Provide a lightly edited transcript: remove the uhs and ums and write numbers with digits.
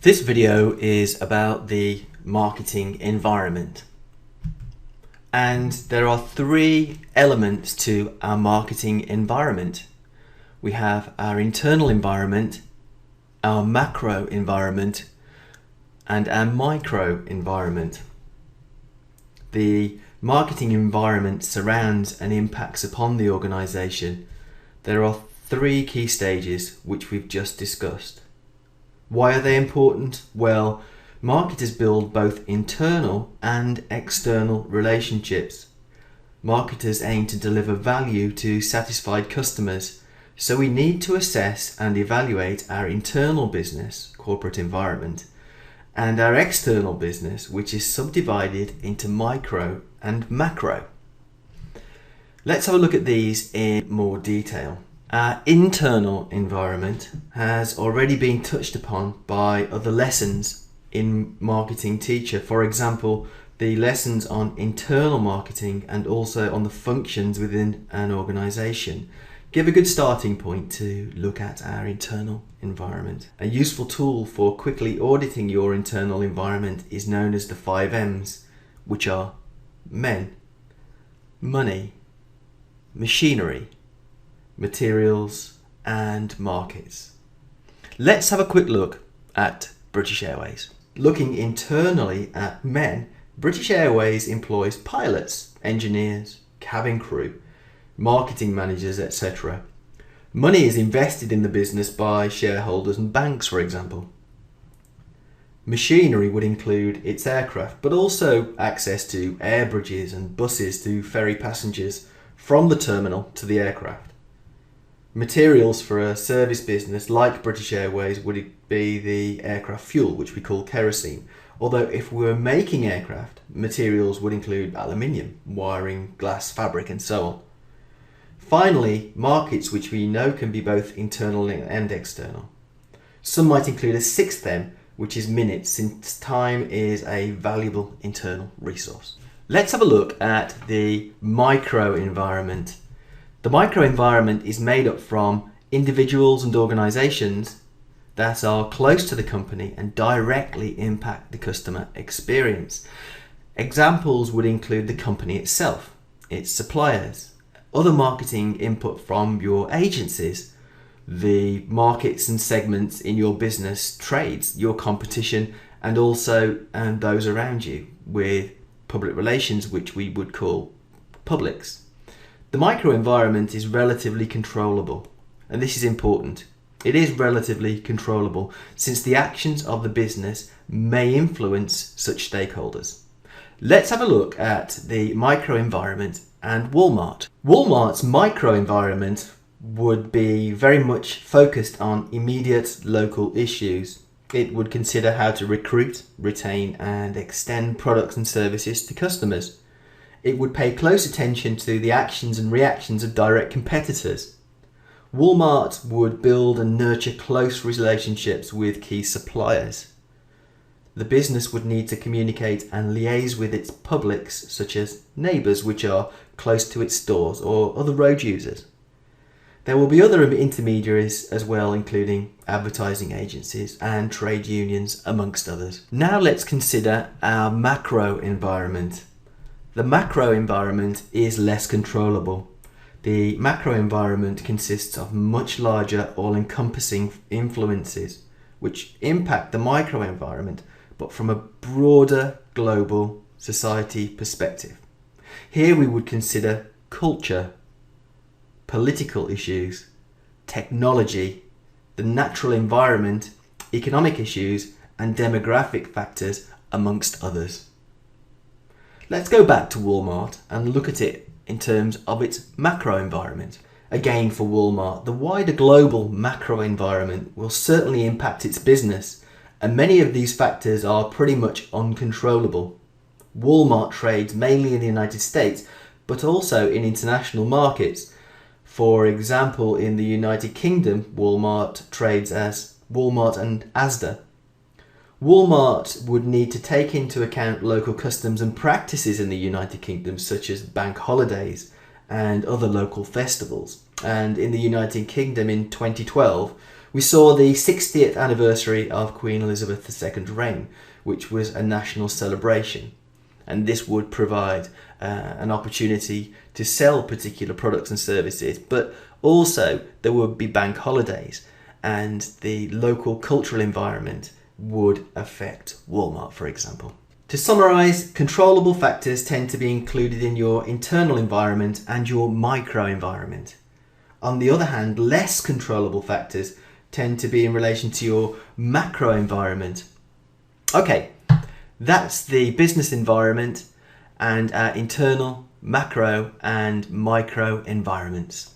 This video is about the marketing environment, and there are three elements to our marketing environment. We have our internal environment, our macro environment, and our micro environment. The marketing environment surrounds and impacts upon the organization. There are three key stages which we've just discussed. Why are they important? Well, marketers build both internal and external relationships. Marketers aim to deliver value to satisfied customers, so we need to assess and evaluate our internal business, corporate environment, and our external business, which is subdivided into micro and macro. Let's have a look at these in more detail. Our internal environment has already been touched upon by other lessons in Marketing Teacher. For example, the lessons on internal marketing and also on the functions within an organization give a good starting point to look at our internal environment. A useful tool for quickly auditing your internal environment is known as the 5 M's, which are men, money, machinery, materials, and markets. Let's have a quick look at British Airways. Looking internally at men, British Airways employs pilots, engineers, cabin crew, marketing managers, etc. Money is invested in the business by shareholders and banks, for example. Machinery would include its aircraft, but also access to air bridges and buses to ferry passengers from the terminal to the aircraft. Materials for a service business like British Airways would be the aircraft fuel, which we call kerosene. Although if we were making aircraft, materials would include aluminium, wiring, glass, fabric, and so on. Finally, markets, which we know can be both internal and external. Some might include a 6th M, which is minutes, since time is a valuable internal resource. Let's have a look at the micro environment. The microenvironment is made up from individuals and organizations that are close to the company and directly impact the customer experience. Examples would include the company itself, its suppliers, other marketing input from your agencies, the markets and segments in your business trades, your competition, and also those around you, with public relations, which we would call publics. The microenvironment is relatively controllable, and this is important. It is relatively controllable since the actions of the business may influence such stakeholders. Let's have a look at the microenvironment and Walmart. Walmart's microenvironment would be very much focused on immediate local issues. It would consider how to recruit, retain, and extend products and services to customers. It would pay close attention to the actions and reactions of direct competitors. Walmart would build and nurture close relationships with key suppliers. The business would need to communicate and liaise with its publics, such as neighbours which are close to its stores or other road users. There will be other intermediaries as well, including advertising agencies and trade unions, amongst others. Now let's consider our macro environment. The macro environment is less controllable. The macro environment consists of much larger, all-encompassing influences which impact the micro environment, but from a broader global society perspective. Here we would consider culture, political issues, technology, the natural environment, economic issues, and demographic factors, amongst others. Let's go back to Walmart and look at it in terms of its macro environment. Again, for Walmart, the wider global macro environment will certainly impact its business, and many of these factors are pretty much uncontrollable. Walmart trades mainly in the United States, but also in international markets. For example, in the United Kingdom, Walmart trades as Walmart and Asda. Walmart would need to take into account local customs and practices in the United Kingdom, such as bank holidays and other local festivals. And in the United Kingdom in 2012, We saw the 60th anniversary of Queen Elizabeth II's reign, which was a national celebration. And this would provide an opportunity to sell particular products and services, but also there would be bank holidays, and the local cultural environment would affect Walmart, for example. To summarise, controllable factors tend to be included in your internal environment and your microenvironment. On the other hand, less controllable factors tend to be in relation to your macro environment. Okay, that's the business environment and our internal, macro and micro environments.